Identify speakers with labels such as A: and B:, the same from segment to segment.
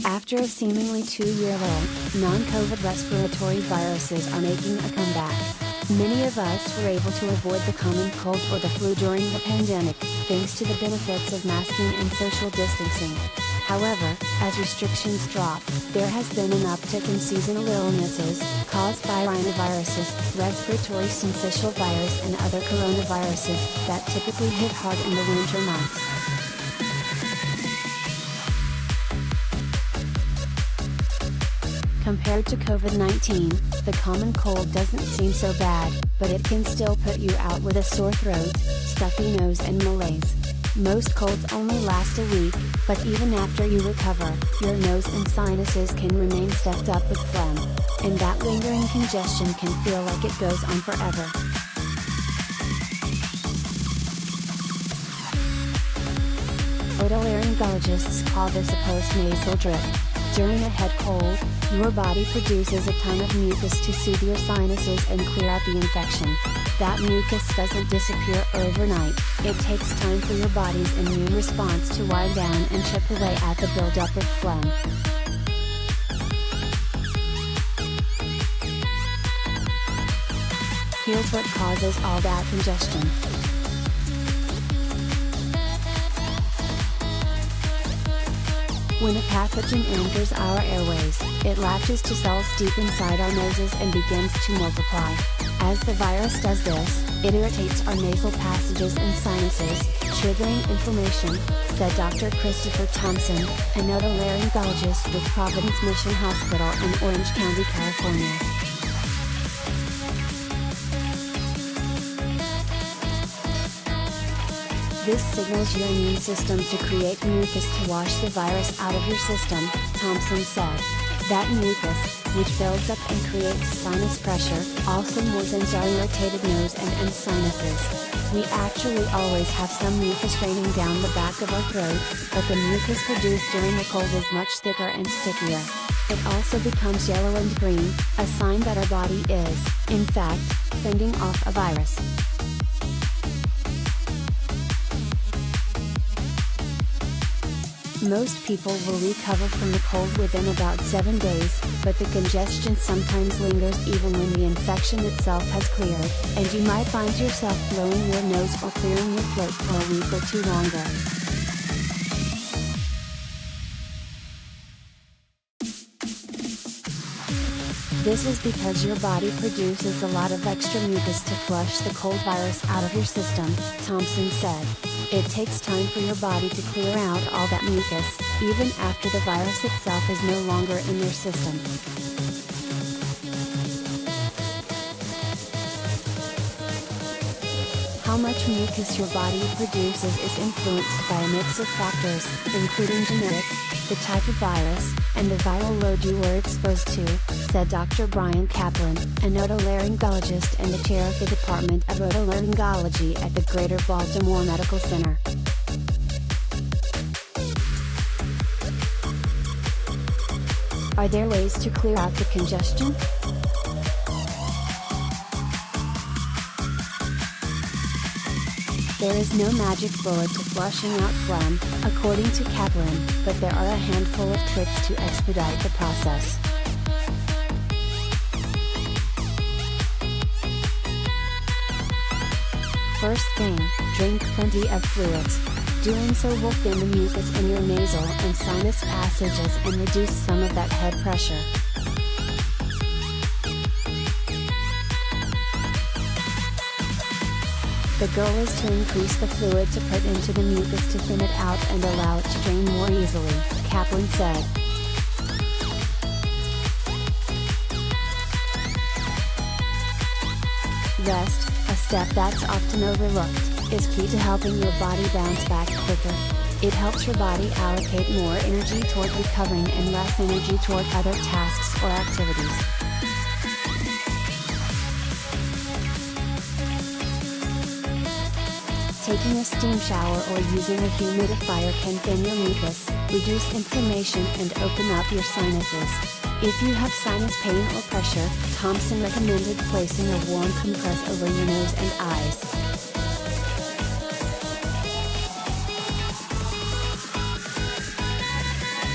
A: After a seemingly 2-year lull, non-COVID respiratory viruses are making a comeback. Many of us were able to avoid the common cold or the flu during the pandemic, thanks to the benefits of masking and social distancing. However, as restrictions drop, there has been an uptick in seasonal illnesses, caused by rhinoviruses, respiratory syncytial virus and other coronaviruses, that typically hit hard in the winter months. Compared to COVID-19, the common cold doesn't seem so bad, but it can still put you out with a sore throat, stuffy nose and malaise. Most colds only last a week, but even after you recover, your nose and sinuses can remain stuffed up with phlegm. And that lingering congestion can feel like it goes on forever. Otolaryngologists call this a postnasal drip. During a head cold, your body produces a ton of mucus to soothe your sinuses and clear out the infection. That mucus doesn't disappear overnight, it takes time for your body's immune response to wind down and chip away at the buildup of phlegm. Here's what causes all that congestion. When a pathogen enters our airways, it latches to cells deep inside our noses and begins to multiply. As the virus does this, it irritates our nasal passages and sinuses, triggering inflammation, said Dr. Christopher Thompson, an otolaryngologist with Providence Mission Hospital in Orange County, California. This signals your immune system to create mucus to wash the virus out of your system, Thompson said. That mucus, which builds up and creates sinus pressure, also moistens our irritated nose and sinuses. We actually always have some mucus raining down the back of our throat, but the mucus produced during the cold is much thicker and stickier. It also becomes yellow and green, a sign that our body is, in fact, fending off a virus. Most people will recover from the cold within about 7 days, but the congestion sometimes lingers even when the infection itself has cleared, and you might find yourself blowing your nose or clearing your throat for a week or two longer. This is because your body produces a lot of extra mucus to flush the cold virus out of your system, Thompson said. It takes time for your body to clear out all that mucus, even after the virus itself is no longer in your system. How much mucus your body produces is influenced by a mix of factors, including genetics, the type of virus, and the viral load you were exposed to, said Dr. Brian Kaplan, an otolaryngologist and the chair of the Department of Otolaryngology at the Greater Baltimore Medical Center. Are there ways to clear out the congestion? There is no magic bullet to flushing out phlegm, according to Kaplan, but there are a handful of tricks to expedite the process. First thing, drink plenty of fluids. Doing so will thin the mucus in your nasal and sinus passages and reduce some of that head pressure. The goal is to increase the fluid to put into the mucus to thin it out and allow it to drain more easily, Kaplan said. Rest, a step that's often overlooked, is key to helping your body bounce back quicker. It helps your body allocate more energy toward recovering and less energy toward other tasks or activities. Taking a steam shower or using a humidifier can thin your mucus, reduce inflammation and open up your sinuses. If you have sinus pain or pressure, Thompson recommended placing a warm compress over your nose and eyes.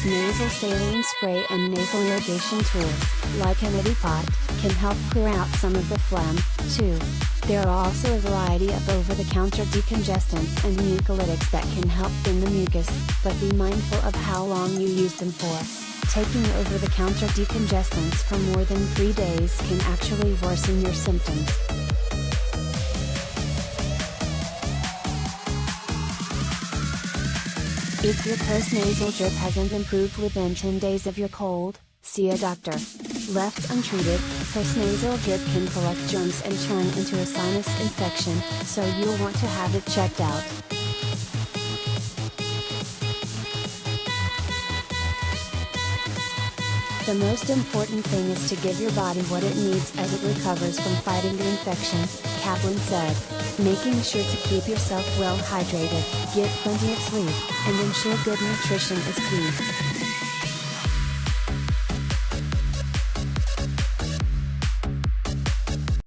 A: Nasal saline spray and nasal irrigation tools, like an neti pot, can help clear out some of the phlegm, too. There are also a variety of over-the-counter decongestants and mucolytics that can help thin the mucus, but be mindful of how long you use them for. Taking over-the-counter decongestants for more than 3 days can actually worsen your symptoms. If your postnasal drip hasn't improved within 10 days of your cold, see a doctor. Left untreated, postnasal drip can collect germs and turn into a sinus infection, so you'll want to have it checked out. The most important thing is to give your body what it needs as it recovers from fighting the infection, Kaplan said. Making sure to keep yourself well hydrated, get plenty of sleep, and ensure good nutrition is key.